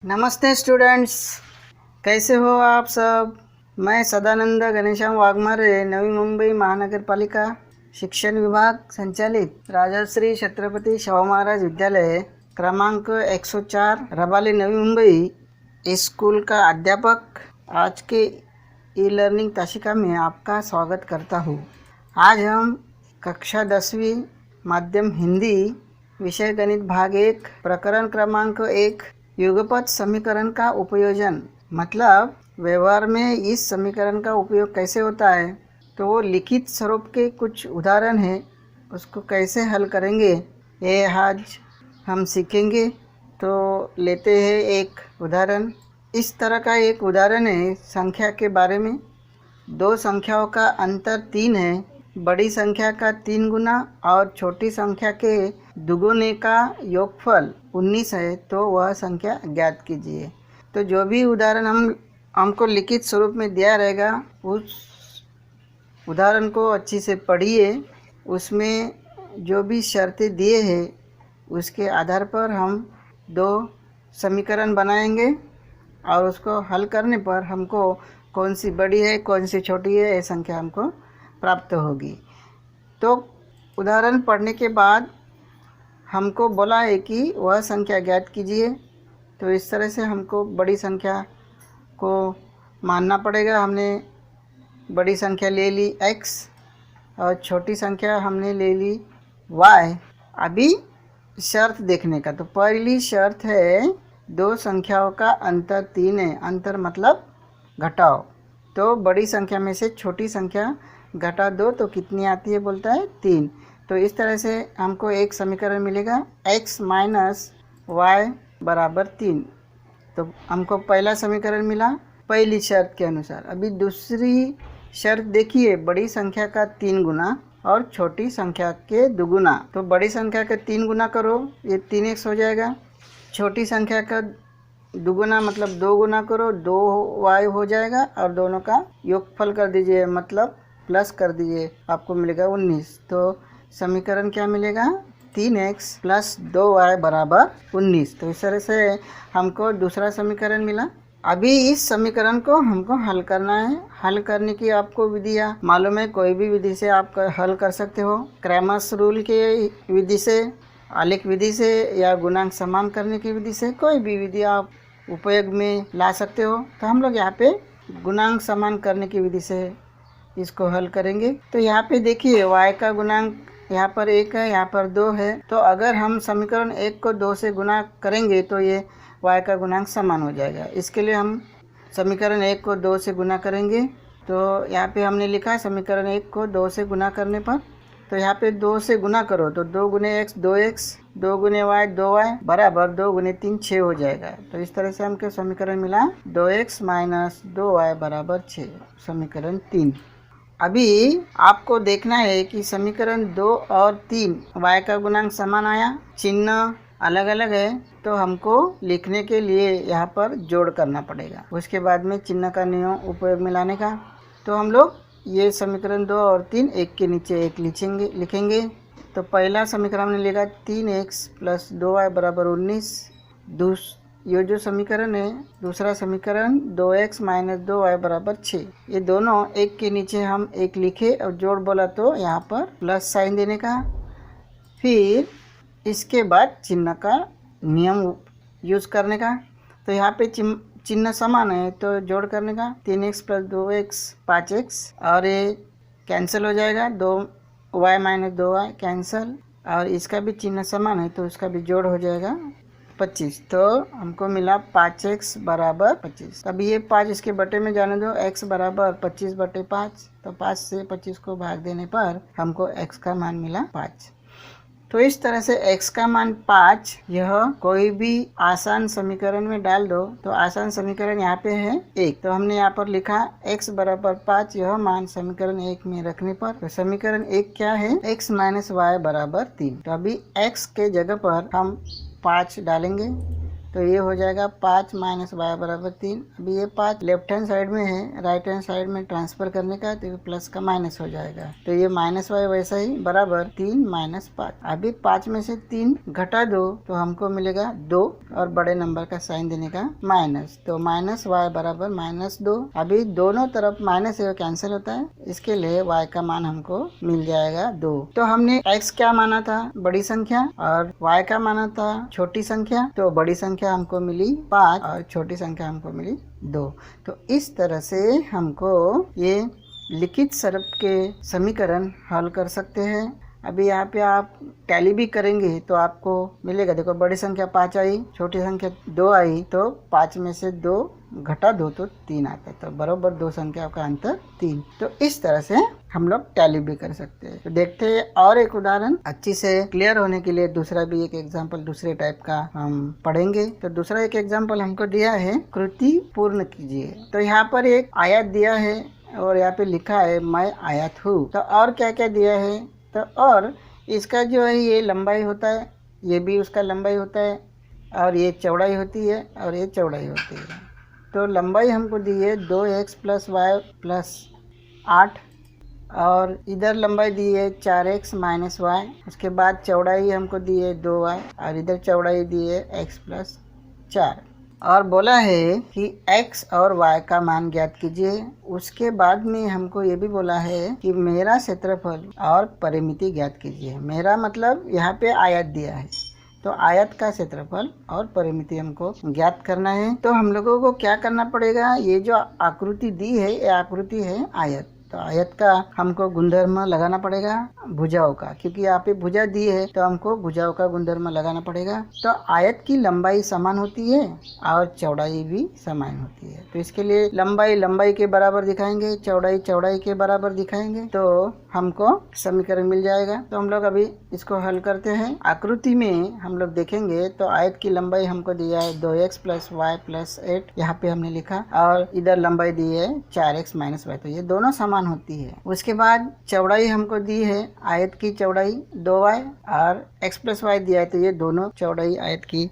नमस्ते स्टूडेंट्स, कैसे हो आप सब। मैं सदानंद घनश्याम वाघमारे, नवी मुंबई महानगर पालिका शिक्षण विभाग संचालित राजश्री छत्रपति शाहू महाराज विद्यालय क्रमांक 104 रबाली नवी मुंबई इस स्कूल का अध्यापक आज के ई लर्निंग ताशिका में आपका स्वागत करता हूँ। आज हम कक्षा 10वीं माध्यम हिंदी विषय गणित भाग 1 प्रकरण क्रमांक 1 युगपत समीकरण का उपयोजन, मतलब व्यवहार में इस समीकरण का उपयोग कैसे होता है, तो वो लिखित स्वरूप के कुछ उदाहरण हैं, उसको कैसे हल करेंगे ये आज हम सीखेंगे। तो लेते हैं एक उदाहरण। इस तरह का एक उदाहरण है संख्या के बारे में। दो संख्याओं का अंतर 3 है, बड़ी संख्या का 3 गुना और छोटी संख्या के दुगुने का योगफल 19 है, तो वह संख्या ज्ञात कीजिए। तो जो भी उदाहरण हमको लिखित स्वरूप में दिया रहेगा उस उदाहरण को अच्छी से पढ़िए। उसमें जो भी शर्तें दिए हैं उसके आधार पर हम दो समीकरण बनाएंगे और उसको हल करने पर हमको कौन सी बड़ी है कौन सी छोटी है ये संख्या हमको प्राप्त होगी। तो उदाहरण पढ़ने के बाद हमको बोला है कि वह संख्या ज्ञात कीजिए। तो इस तरह से हमको बड़ी संख्या को मानना पड़ेगा। हमने बड़ी संख्या ले ली x और छोटी संख्या हमने ले ली y। अभी शर्त देखने का, तो पहली शर्त है दो संख्याओं का अंतर 3 है। अंतर मतलब घटाओ। तो बड़ी संख्या में से छोटी संख्या घटा दो तो कितनी आती है, बोलता है 3। तो इस तरह से हमको एक समीकरण मिलेगा x माइनस वाई बराबर 3। तो हमको पहला समीकरण मिला पहली शर्त के अनुसार। अभी दूसरी शर्त देखिए, बड़ी संख्या का 3 गुना और छोटी संख्या के दुगुना। तो बड़ी संख्या का 3 गुना करो, ये 3x हो जाएगा। छोटी संख्या का दुगुना मतलब 2 गुना करो, 2y हो जाएगा और दोनों का योगफल कर दीजिए, मतलब प्लस कर दीजिए, आपको मिलेगा 19। तो समीकरण क्या मिलेगा, 3x प्लस 2y बराबर 19। तो इस तरह से हमको दूसरा समीकरण मिला। अभी इस समीकरण को हमको हल करना है। हल करने की आपको विधियाँ मालूम है, कोई भी विधि से आप हल कर सकते हो। क्रैमर्स रूल के विधि से, आलेख विधि से या गुणांक समान करने की विधि से, कोई भी विधि आप उपयोग में ला सकते हो। तो हम लोग यहाँ पे गुणांक समान करने की विधि से इसको हल करेंगे। तो यहाँ पे देखिए y का गुणांक यहाँ पर 1 है, यहाँ पर 2 है। तो अगर हम समीकरण 1 को 2 से गुना करेंगे तो ये y का गुणांक समान हो जाएगा। इसके लिए हम समीकरण 1 को 2 से गुना करेंगे। तो यहाँ पे हमने लिखा है समीकरण 1 को 2 से गुना करने पर, तो यहाँ पे 2 से गुना करो तो 2 गुने x 2x, 2 गुने y 2y बराबर 2 गुने 3 6 हो जाएगा। तो इस तरह से हमको समीकरण मिला 2x माइनस 2y बराबर 6, समीकरण 3। अभी आपको देखना है कि समीकरण 2 और 3 y का गुणांक समान आया, चिन्ह अलग अलग है, तो हमको लिखने के लिए यहाँ पर जोड़ करना पड़ेगा। उसके बाद में चिन्ह का नियम उपयोग में लाने का। तो हम लोग ये समीकरण 2 और 3 एक के नीचे एक लिखेंगे। तो पहला समीकरण हमने लिखा 3x प्लस 2y बराबर 19। ये जो समीकरण है दूसरा समीकरण 2x माइनस 2y बराबर 6। ये दोनों एक के नीचे हम एक लिखे और जोड़ बोला तो यहाँ पर प्लस साइन देने का। फिर इसके बाद चिन्ह का नियम यूज़ करने का। तो यहाँ पे चिन्ह समान है तो जोड़ करने का, 3x प्लस 2x 5x और ये कैंसिल हो जाएगा, 2y माइनस 2y कैंसिल, और इसका भी चिन्ह समान है तो इसका भी जोड़ हो जाएगा 25। तो हमको मिला 5x बराबर 25। अब ये 5 इसके बटे में जाने दो, x बराबर 25 बटे 5। तो 5 से 25 को भाग देने पर हमको x का मान मिला 5। तो इस तरह से x का मान 5, यह कोई भी आसान समीकरण में डाल दो। तो आसान समीकरण यहाँ पे है 1, तो हमने यहाँ पर लिखा x बराबर 5, यह मान समीकरण 1 में रखने पर तो समीकरण 1 क्या है, x माइनस वाई बराबर 3। तो अभी x के जगह पर हम 5 डालेंगे। तो ये हो जाएगा 5 माइनस वाई बराबर 3। अभी ये 5 लेफ्ट हैंड साइड में है, राइट हैंड साइड में ट्रांसफर करने का, तो ये प्लस का माइनस हो जाएगा। तो ये माइनस वाई वैसा ही बराबर 3 माइनस 5। अभी 5 में से 3 घटा दो तो हमको मिलेगा 2 और बड़े नंबर का साइन देने का माइनस, तो माइनस वाई बराबर -2। अभी दोनों तरफ माइनस है कैंसिल होता है, इसके लिए y का मान हमको मिल जाएगा 2। तो हमने x क्या माना था, बड़ी संख्या, और y का माना था छोटी संख्या। तो बड़ी संख्या हमको मिली 5 और छोटी संख्या हमको मिली 2। तो इस तरह से हमको ये लिखित स्वरूप के समीकरण हल कर सकते हैं। अभी यहाँ पे आप टैली भी करेंगे तो आपको मिलेगा, देखो बड़ी संख्या 5 आई, छोटी संख्या 2 आई, तो 5 में से 2 घटा 2 तो 3 आता है, तो बराबर 2 संख्याओं का अंतर 3। तो इस तरह से हम लोग टैली भी कर सकते हैं। तो देखते हैं और एक उदाहरण, अच्छी से क्लियर होने के लिए दूसरा भी एक एग्जाम्पल दूसरे टाइप का हम पढ़ेंगे। तो दूसरा एक एग्जाम्पल हमको दिया है, कृति पूर्ण कीजिए। तो यहाँ पर एक आयत दिया है और यहाँ पे लिखा है मैं आयत हूँ। तो और क्या क्या दिया है, तो और इसका जो है ये लंबाई होता है, ये भी उसका लंबाई होता है, और ये चौड़ाई होती है और ये चौड़ाई होती है। तो लंबाई हमको दी है 2x + y + 8, और इधर लंबाई दी है 4x - y। उसके बाद चौड़ाई हमको दी है 2y और इधर चौड़ाई दी है x + 4। और बोला है कि x और y का मान ज्ञात कीजिए। उसके बाद में हमको ये भी बोला है कि मेरा क्षेत्रफल और परिमिति ज्ञात कीजिए। मेरा मतलब यहाँ पे आयत दिया है, तो आयत का क्षेत्रफल और परिमिति हमको ज्ञात करना है। तो हम लोगों को क्या करना पड़ेगा, ये जो आकृति दी है ये आकृति है आयत। तो आयत का हमको गुणधर्म लगाना पड़ेगा भुजाओं का, क्योंकि यहाँ पे भुजा दी है तो हमको भुजाओं का गुणधर्म लगाना पड़ेगा। तो आयत की लंबाई समान होती है और चौड़ाई भी समान होती है। तो इसके लिए लंबाई लंबाई के बराबर दिखाएंगे, चौड़ाई चौड़ाई के बराबर दिखाएंगे, तो हमको समीकरण मिल जाएगा। तो हम लोग अभी इसको हल करते हैं। आकृति में हम लोग देखेंगे तो आयत की लंबाई हमको दिया है 2x + y + 8, यहाँ पे हमने लिखा, और इधर लंबाई दी है 4x - y, तो ये दोनों समान होती है। उसके बाद चौड़ाई हमको दी है, आयत की चौड़ाई 2y और x + y दिया है, तो ये दोनों चौड़ाई आयत की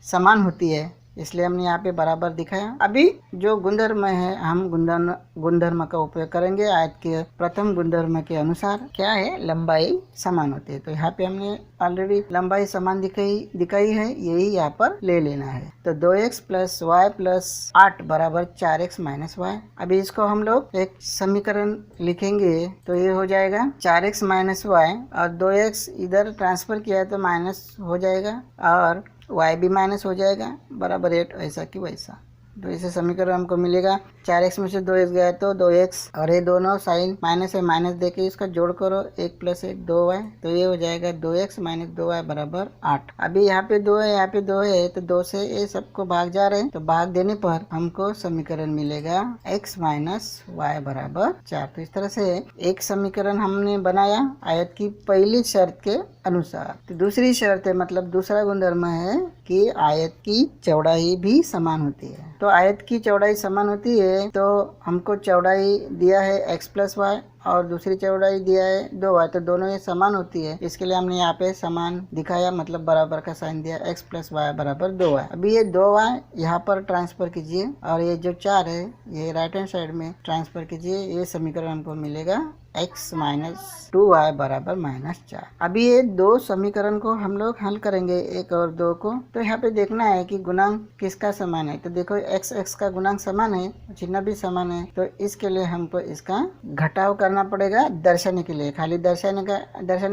समान होती है, इसलिए हमने यहाँ पे बराबर दिखाया। अभी जो गुणधर्म है हम गुणधर्म का उपयोग करेंगे। आयत के प्रथम गुणधर्म के अनुसार क्या है, लंबाई समान होती है। तो यहाँ पे हमने ऑलरेडी लंबाई समान दिखाई है, यही यहाँ पर ले लेना है। तो 2x + y + 8 बराबर 4x - y। अभी इसको हम लोग एक समीकरण लिखेंगे, तो ये हो जाएगा 4x - y, और 2x इधर ट्रांसफर किया है तो माइनस हो जाएगा, और y भी माइनस हो जाएगा, बराबर 8, ऐसा कि वैसा। तो इसे समीकरण हमको मिलेगा 4x में से 2x गया तो 2x, और ये दोनों साइन माइनस है, माइनस देके इसका जोड़ करो, 1 + 1 2y, तो ये हो जाएगा 2x - 2y बराबर 8। अभी यहाँ पे 2 है, यहाँ पे 2 है, तो 2 से ये सबको भाग जा रहे हैं, तो भाग देने पर हमको समीकरण मिलेगा x - y बराबर 4। तो इस तरह से एक समीकरण हमने बनाया आयत की पहली शर्त के अनुसार। तो दूसरी शर्त है, मतलब दूसरा गुणधर्म है कि आयत की चौड़ाई भी समान होती है। तो आयत की चौड़ाई समान होती है, तो हमको चौड़ाई दिया है x + y और दूसरी चौड़ाई दिया है 2y, तो दोनों ये समान होती है, इसके लिए हमने यहाँ पे समान दिखाया, मतलब बराबर का साइन दिया, x + y बराबर 2y। अभी ये 2y यहाँ पर ट्रांसफर कीजिए, और ये जो 4 है ये राइट हैंड साइड में ट्रांसफर कीजिए, ये समीकरण हमको मिलेगा x - 2y बराबर -4। अभी ये दो समीकरण को हम लोग हल करेंगे, 1 और 2 को। तो यहाँ पे देखना है कि गुणांक किसका समान है। तो देखो x का गुणांक समान है, चिन्ह भी समान है, तो इसके लिए हमको इसका घटाव करना पड़ेगा दर्शाने के लिए। खाली दर्शाने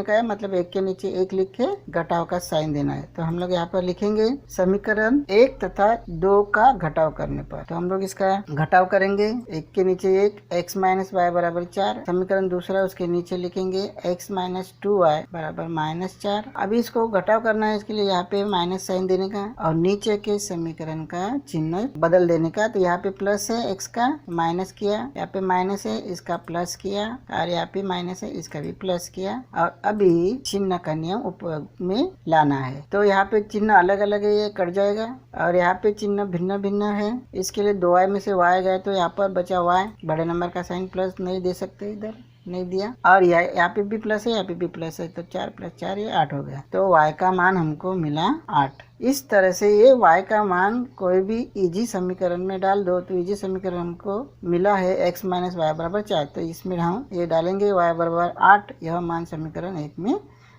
का है, मतलब 1 के नीचे 1 लिख के घटाव का साइन देना है। तो हम लोग यहाँ पर लिखेंगे समीकरण 1 तथा 2 का घटाव करने पर, तो हम लोग इसका घटाव करेंगे 1 के नीचे 1, x - y बराबर 4। समीकरण दूसरा उसके नीचे लिखेंगे x - 2y बराबर -4। अभी इसको घटाव करना है, इसके लिए यहाँ पे माइनस साइन देने का और नीचे के समीकरण का चिन्ह बदल देने का। तो यहाँ पे प्लस है, x का माइनस किया, यहाँ पे माइनस है, इसका प्लस किया, और यहाँ पे माइनस है, इसका भी प्लस किया। और अभी चिन्ह का नियम उपयोग में लाना है। तो यहाँ पे चिन्ह अलग अलग है, ये कट जाएगा, और यहाँ पे चिन्ह भिन्न भिन्न है। इसके लिए 2y में से y गए तो यहाँ पर बचा y, बड़े नंबर का साइन प्लस नहीं दे सकते इधर, नहीं दिया, और यहाँ पे भी प्लस है, यहाँ पे भी प्लस है, तो 4 + 4 ये 8 हो गया। तो y का मान हमको मिला 8। इस तरह से ये y का मान कोई भी इजी समीकरण में डाल दो तो इजी समीकरण हमको मिला है x - y = 4। तो इसमें हम ये डालेंगे y = 8, यह मान समीकरण 1 में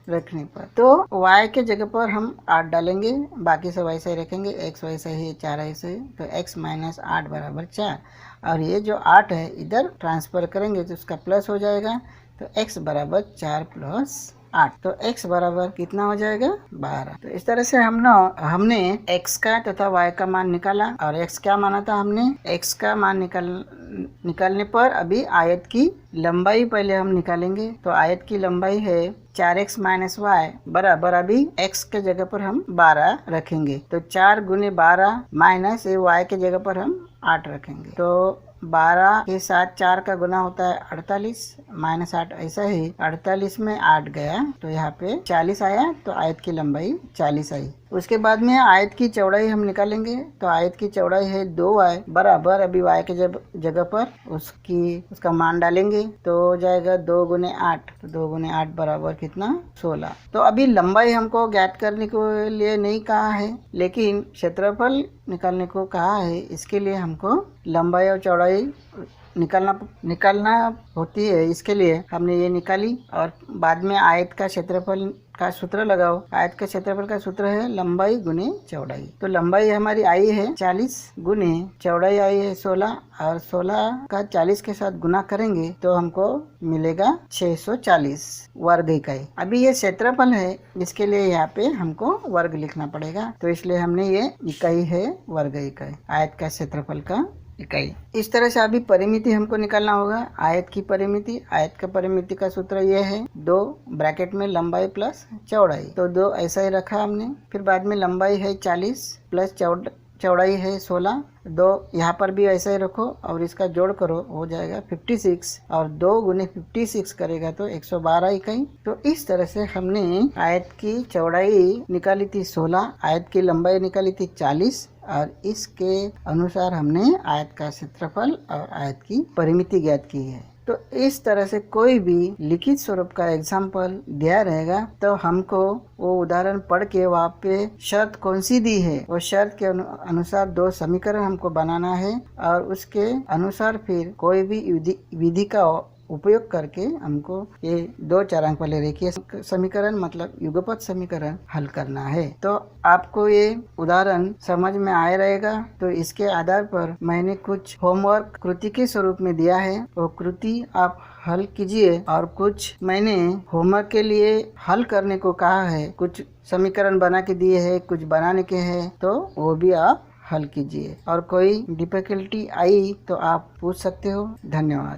रखने पर। तो y के जगह पर हम 8 डालेंगे, बाकी सब ऐसे ही रखेंगे, x वैसे ही, 4 ऐसे ही, तो x - 8 = 4। और ये जो 8 है इधर ट्रांसफर करेंगे तो उसका प्लस हो जाएगा, तो x = 4 + 8, तो x बराबर कितना हो जाएगा 12। तो इस तरह से हमने x का तथा y का मान निकाला। और x क्या माना था हमने, x का मान निकालने पर अभी आयत की लंबाई पहले हम निकालेंगे। तो आयत की लंबाई है 4x - y बराबर, अभी x के जगह पर हम 12 रखेंगे, तो 4 × 12 माइनस y के जगह पर हम 8 रखेंगे। तो 12 के साथ 4 का गुना होता है 48 - 8, ऐसा ही 48 में 8 गया तो यहाँ पे 40 आया, तो आयत की लंबाई 40 आई। उसके बाद में आयत की चौड़ाई हम निकालेंगे। तो आयत की चौड़ाई है 2y बराबर, अभी y के जगह पर उसका मान डालेंगे तो हो जाएगा 2 × 8, तो 2 × 8 बराबर कितना 16। तो अभी लंबाई हमको ज्ञात करने के लिए नहीं कहा है, लेकिन क्षेत्रफल निकालने को कहा है। इसके लिए हमको लंबाई और चौड़ाई निकालना होती है, इसके लिए हमने ये निकाली। और बाद में आयत का क्षेत्रफल का सूत्र लगाओ। आयत का क्षेत्रफल का सूत्र है लंबाई गुने चौड़ाई। तो लंबाई हमारी आई है 40 गुने चौड़ाई आई है 16, और 16 का 40 के साथ गुना करेंगे तो हमको मिलेगा 640 वर्ग इकाई। अभी ये क्षेत्रफल है, इसके लिए यहाँ पे हमको वर्ग लिखना पड़ेगा, तो इसलिए हमने ये इकाई है वर्ग इकाई, आयत का क्षेत्रफल का इकाई। इस तरह से अभी परिमिति हमको निकालना होगा। आयत की परिमिति, आयत का परिमिति का सूत्र ये है 2 ब्रैकेट में लंबाई प्लस चौड़ाई, तो 2 ऐसा ही रखा हमने। फिर बाद में लंबाई है 40 प्लस चौड़ाई है 16, 2 यहाँ पर भी ऐसा ही रखो और इसका जोड़ करो, हो जाएगा 56, और 2 × 56 करेगा तो 112 इकाई। तो इस तरह से हमने आयत की चौड़ाई निकाली थी 16, आयत की लंबाई निकाली थी 40, और इसके अनुसार हमने आयत का क्षेत्रफल और आयत की परिमिति ज्ञात की है। तो इस तरह से कोई भी लिखित स्वरूप का एग्जाम्पल दिया रहेगा तो हमको वो उदाहरण पढ़ के वहाँ पे शर्त कौन सी दी है, वो शर्त के अनुसार 2 समीकरण हमको बनाना है, और उसके अनुसार फिर कोई भी विधि का उपयोग करके हमको ये 2 चरांक वाले रेखीय समीकरण मतलब युगपत समीकरण हल करना है। तो आपको ये उदाहरण समझ में आया रहेगा। तो इसके आधार पर मैंने कुछ होमवर्क कृति के स्वरूप में दिया है, वो कृति आप हल कीजिए। और कुछ मैंने होमवर्क के लिए हल करने को कहा है, कुछ समीकरण बना के दिए हैं, कुछ बनाने के हैं, तो वो भी आप हल कीजिए। और कोई डिफिकल्टी आई तो आप पूछ सकते हो। धन्यवाद।